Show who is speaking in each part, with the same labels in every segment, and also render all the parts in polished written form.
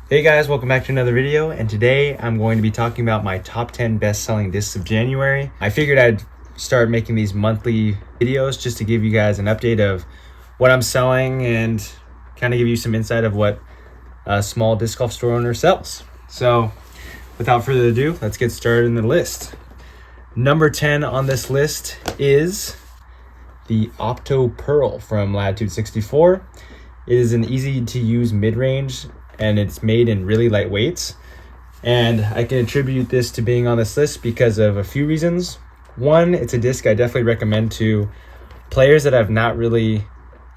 Speaker 1: Hey guys, welcome back to another video, and today I'm going to be talking about my top 10 best-selling discs of January. I figured I'd start making these monthly videos just to give you guys an update of what I'm selling and kind of give you some insight of what a small disc golf store owner sells. So without further ado, let's get started in the list. Number 10 on this list is the Opto Pearl from Latitude 64. It is an easy to use mid-range and it's made in really light weights. And I can attribute this to being on this list because of a few reasons. One, it's a disc I definitely recommend to players that have not really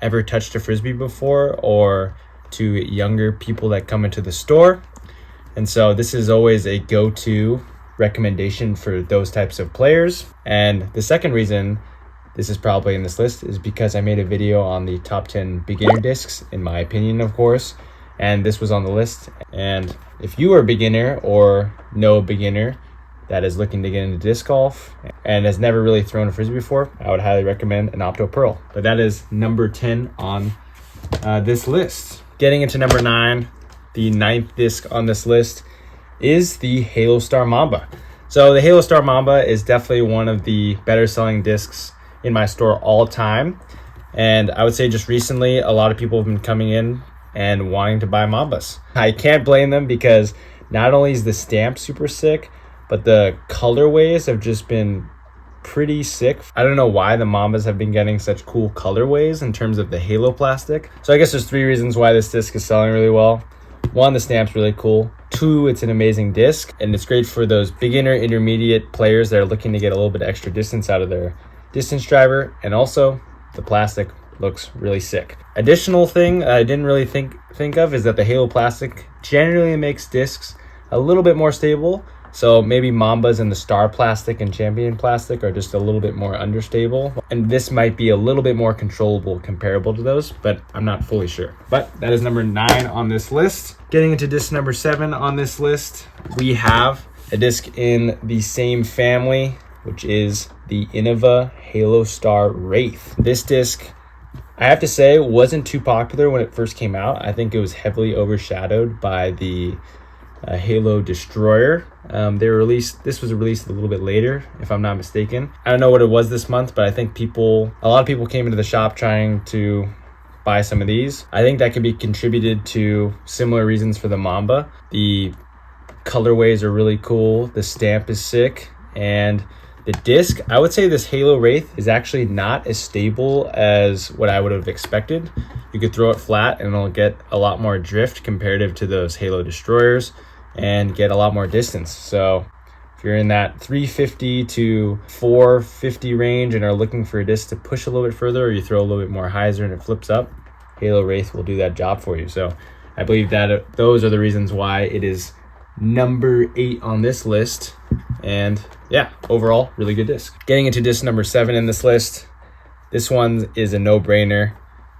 Speaker 1: ever touched a Frisbee before, or to younger people that come into the store. And so this is always a go-to recommendation for those types of players. And the second reason this is probably in this list is because I made a video on the top 10 beginner discs, in my opinion, of course. And this was on the list. And if you are a beginner or know a beginner that is looking to get into disc golf and has never really thrown a Frisbee before, I would highly recommend an Opto Pearl. But that is number 10 on this list. Getting into number 9, the 9th disc on this list is the Halo Star Mamba. So the Halo Star Mamba is definitely one of the better selling discs in my store all time. And I would say just recently, a lot of people have been coming in and wanting to buy Mambas. I can't blame them because not only is the stamp super sick, but the colorways have just been pretty sick. I don't know why the Mambas have been getting such cool colorways in terms of the Halo plastic. So I guess there's 3 reasons why this disc is selling really well. 1, the stamp's really cool. 2, it's an amazing disc, and it's great for those beginner intermediate players that are looking to get a little bit extra distance out of their distance driver. And also the plastic looks really sick. Additional thing I didn't really think of is that the Halo plastic generally makes discs a little bit more stable. So maybe Mambas and the Star plastic and Champion plastic are just a little bit more understable. And this might be a little bit more controllable comparable to those, but I'm not fully sure. But that is number 9 on this list. Getting into disc number 7 on this list, we have a disc in the same family, which is the Innova Halo Star Wraith. This disc, I have to say, wasn't too popular when it first came out. I think it was heavily overshadowed by the Halo Destroyer. This was released a little bit later, if I'm not mistaken. I don't know what it was this month, but I think a lot of people came into the shop trying to buy some of these. I think that could be contributed to similar reasons for the Mamba. The colorways are really cool. The stamp is sick. And the disc, I would say this Halo Wraith is actually not as stable as what I would have expected. You could throw it flat and it'll get a lot more drift comparative to those Halo Destroyers and get a lot more distance. So if you're in that 350 to 450 range and are looking for a disc to push a little bit further, or you throw a little bit more hyzer and it flips up, Halo Wraith will do that job for you. So I believe that those are the reasons why it is number 8 on this list. And yeah, overall, really good disc. Getting into disc number 7 in this list, this one is a no-brainer.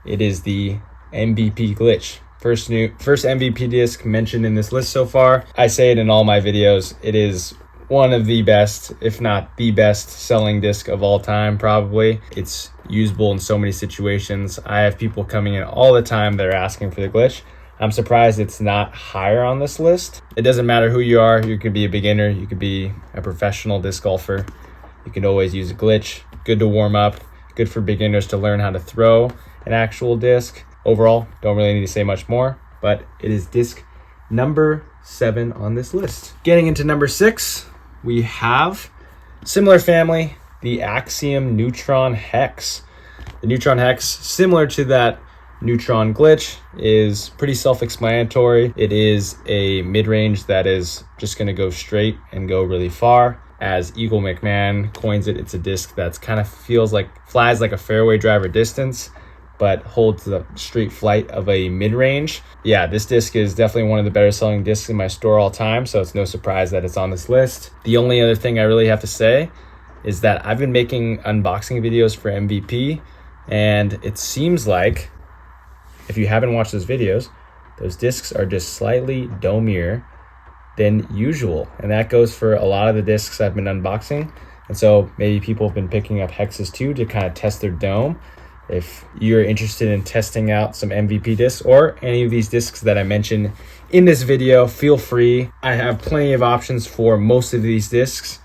Speaker 1: It is the MVP Glitch. First MVP disc mentioned in this list so far. I say it in all my videos. It is one of the best, if not the best selling disc of all time, probably. It's usable in so many situations. I have people coming in all the time that are asking for the Glitch. I'm surprised it's not higher on this list. It doesn't matter who you are. You could be a beginner. You could be a professional disc golfer. You can always use a Glitch. Good to warm up. Good for beginners to learn how to throw an actual disc. Overall, don't really need to say much more, but it is disc number 7 on this list. Getting into number 6, we have similar family, the Axiom Neutron Hex. The Neutron Hex, similar to that Neutron Glitch, is pretty self-explanatory. It is a mid-range that is just going to go straight and go really far. As Eagle McMahon coins it, it's a disc that's kind of flies like a fairway driver distance, but holds the straight flight of a mid-range. Yeah, this disc is definitely one of the better selling discs in my store all time, so it's no surprise that it's on this list. The only other thing I really have to say is that I've been making unboxing videos for MVP, and it seems like, if you haven't watched those videos, those discs are just slightly domier than usual. And that goes for a lot of the discs I've been unboxing. And so maybe people have been picking up Hexes too to kind of test their dome. If you're interested in testing out some MVP discs or any of these discs that I mentioned in this video, feel free. I have plenty of options for most of these discs,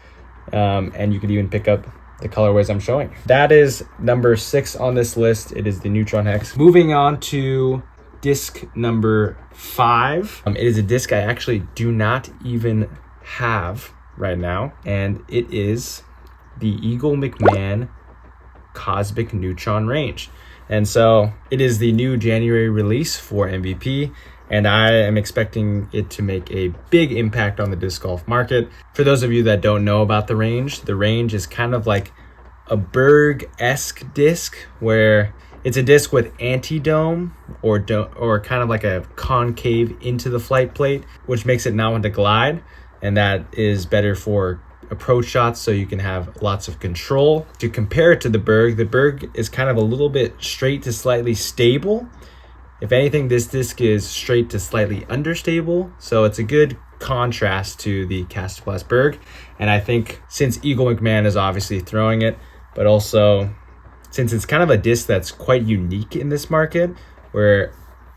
Speaker 1: and you could even pick up the colorways I'm showing. That is number 6 on this list. It is the Neutron Hex. Moving on to disc number 5. It is a disc I actually do not even have right now, and it is the Eagle McMahon Cosmic Neutron Range. And so it is the new January release for MVP, and I am expecting it to make a big impact on the disc golf market. For those of you that don't know about the range is kind of like a Berg-esque disc, where it's a disc with anti-dome or kind of like a concave into the flight plate, which makes it not want to glide, and that is better for approach shots, so you can have lots of control. To compare it to the Berg is kind of a little bit straight to slightly stable. If anything, this disc is straight to slightly understable, so it's a good contrast to the Castplast Berg. And I think since Eagle McMahon is obviously throwing it, but also since it's kind of a disc that's quite unique in this market, where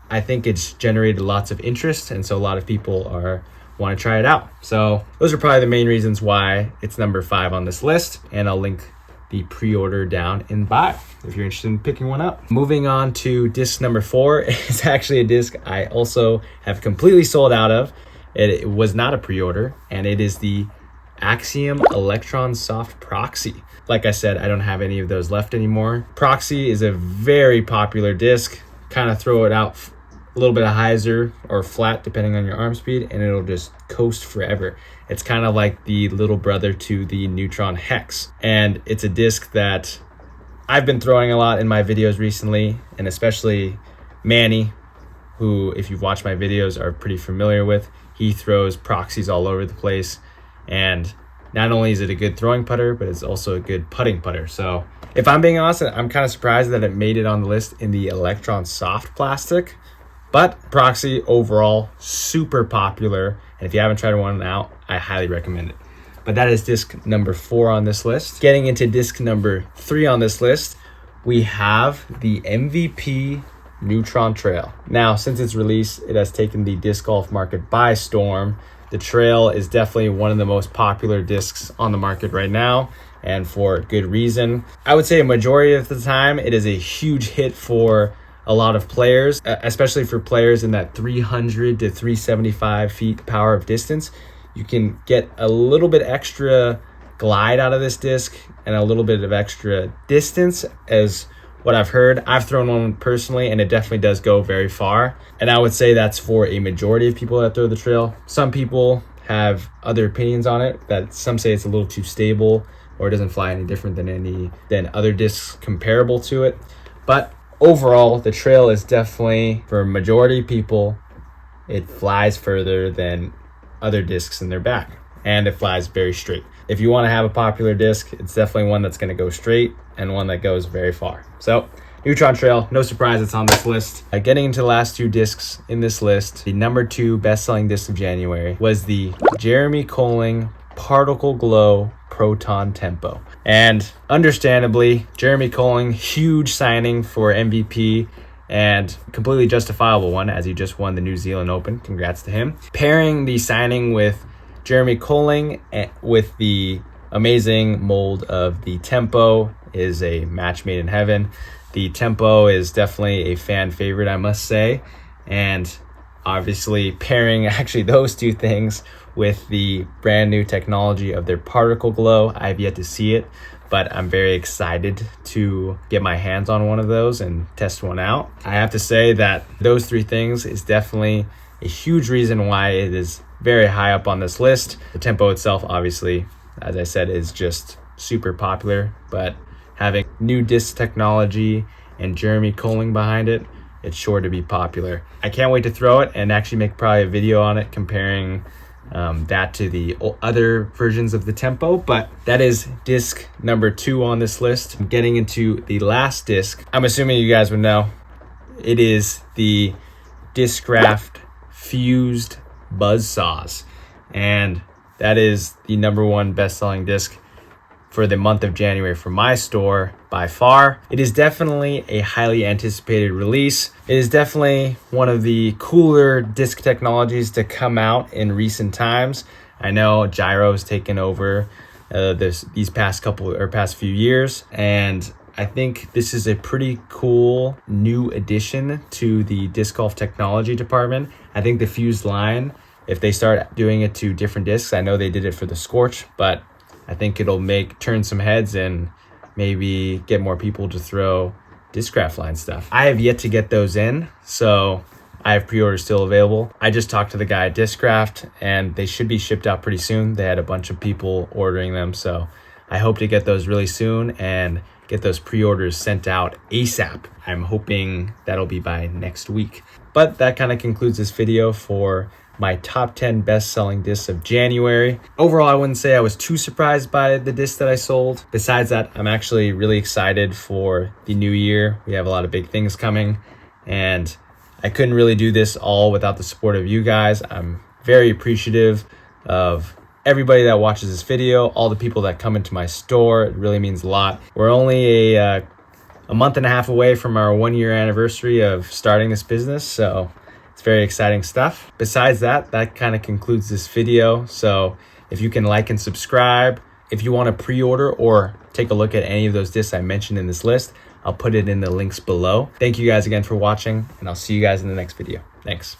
Speaker 1: I think it's generated lots of interest, and so a lot of people want to try it out. So those are probably the main reasons why it's number 5 on this list, and I'll link the pre-order down in bio if you're interested in picking one up. Moving on to disc number 4 is actually a disc I also have completely sold out of. It was not a pre-order, and it is the Axiom Electron Soft Proxy. Like I said, I don't have any of those left anymore. Proxy is a very popular disc. Kind of throw it out a little bit of hyzer or flat depending on your arm speed, and it'll just coast forever. It's kind of like the little brother to the Neutron Hex, and it's a disc that I've been throwing a lot in my videos recently, and especially Manny, who, if you've watched my videos, are pretty familiar with. He throws proxies all over the place, and not only is it a good throwing putter, but it's also a good putting putter. So if I'm being honest, I'm kind of surprised that it made it on the list in the Electron Soft plastic. But Proxy overall, super popular. And if you haven't tried one out, I highly recommend it. But that is disc number 4 on this list. Getting into disc number 3 on this list, we have the MVP Neutron Trail. Now, since its release, it has taken the disc golf market by storm. The Trail is definitely one of the most popular discs on the market right now, and for good reason. I would say a majority of the time, it is a huge hit for a lot of players, especially for players in that 300 to 375 feet power of distance. You can get a little bit extra glide out of this disc and a little bit of extra distance, as what I've heard. I've thrown one personally, and it definitely does go very far. And I would say that's for a majority of people that throw the Trail. Some people have other opinions on it, that some say it's a little too stable or it doesn't fly any different than other discs comparable to it. But overall, the Trail is definitely, for a majority of people, it flies further than other discs in their back, and it flies very straight. If you want to have a popular disc, it's definitely one that's going to go straight and one that goes very far. So Neutron Trail, no surprise it's on this list. Getting into the last 2 discs in this list, the number 2 best-selling disc of January was the Jeremy Colling Particle Glow Proton Tempo. And understandably, Jeremy Colling, huge signing for MVP, and completely justifiable one, as he just won the New Zealand Open. Congrats to him. Pairing the signing with Jeremy Colling with the amazing mold of the Tempo is a match made in heaven. The Tempo is definitely a fan favorite, I must say. And obviously pairing actually those 2 things with the brand new technology of their Particle Glow, I've yet to see it, but I'm very excited to get my hands on one of those and test one out. I have to say that those 3 things is definitely a huge reason why it is very high up on this list. The Tempo itself, obviously, as I said, is just super popular, but having new disc technology and Jeremy Colling behind it, it's sure to be popular. I can't wait to throw it and actually make probably a video on it comparing that to the other versions of the Tempo. But that is disc number 2 on this list. Getting into the last disc, I'm assuming you guys would know, it is the Discraft Fused Buzzsaws, and that is the number 1 best-selling disc for the month of January for my store by far. It is definitely a highly anticipated release. It is definitely one of the cooler disc technologies to come out in recent times. I know gyro's taken over these past few years, and I think this is a pretty cool new addition to the disc golf technology department. I think the fused line, if they start doing it to different discs, I know they did it for the Scorch, but I think it'll turn some heads and maybe get more people to throw Discraft line stuff. I have yet to get those in, so I have pre-orders still available. I just talked to the guy at Discraft and they should be shipped out pretty soon. They had a bunch of people ordering them, so I hope to get those really soon and get those pre-orders sent out ASAP. I'm hoping that'll be by next week. But that kind of concludes this video for my top 10 best-selling discs of January. Overall, I wouldn't say I was too surprised by the discs that I sold. Besides that, I'm actually really excited for the new year. We have a lot of big things coming, and I couldn't really do this all without the support of you guys. I'm very appreciative of everybody that watches this video, all the people that come into my store. It really means a lot. We're only a month and a half away from our 1-year anniversary of starting this business, so it's very exciting stuff. Besides that kind of concludes this video. So if you can like and subscribe, if you want to pre-order or take a look at any of those discs I mentioned in this list, I'll put it in the links below. Thank you guys again for watching, and I'll see you guys in the next video. Thanks.